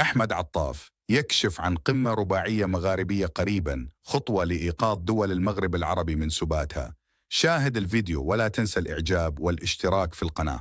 أحمد عطاف يكشف عن قمة رباعية مغاربية قريباً، خطوة لإيقاظ دول المغرب العربي من سباتها. شاهد الفيديو ولا تنسى الإعجاب والاشتراك في القناة.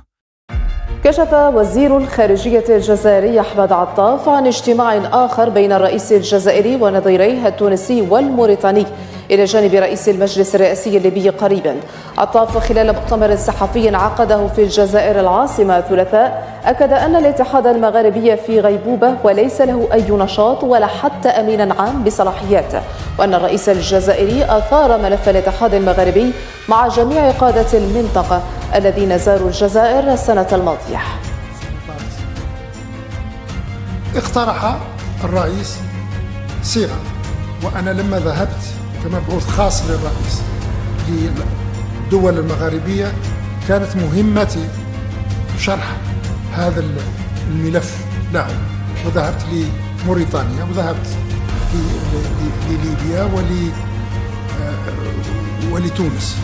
كشف وزير الخارجية الجزائري أحمد عطاف عن اجتماع آخر بين الرئيس الجزائري ونظيريه التونسي والموريتاني إلى جانب رئيس المجلس الرئاسي الليبي قريبا. عطاف خلال مؤتمر صحفي عقده في الجزائر العاصمة الثلاثاء أكد أن الاتحاد المغاربي في غيبوبة وليس له أي نشاط ولا حتى أمينا عام بصلاحياته، وأن الرئيس الجزائري أثار ملف الاتحاد المغاربي مع جميع قادة المنطقة الذين زاروا الجزائر السنة الماضية. اقترح الرئيس صيغة، وأنا لما ذهبت كمبعوث خاص للرئيس للدول المغاربية كانت مهمتي شرح هذا الملف له، وذهبت لموريتانيا وذهبت لليبيا ولتونس.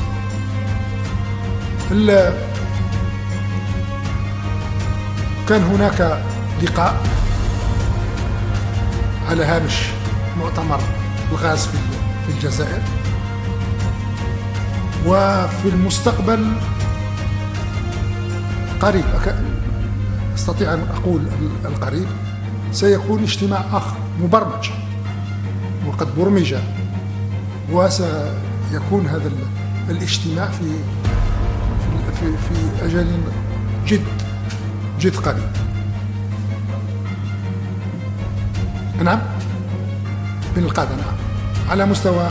كان هناك لقاء على هامش مؤتمر الغاز في الجزائر، وفي المستقبل قريب استطيع ان اقول القريب سيكون اجتماع اخر مبرمج وقد برمج، وسيكون هذا الاجتماع في اجل جد قريب. نعم، بين القادة، نعم، على مستوى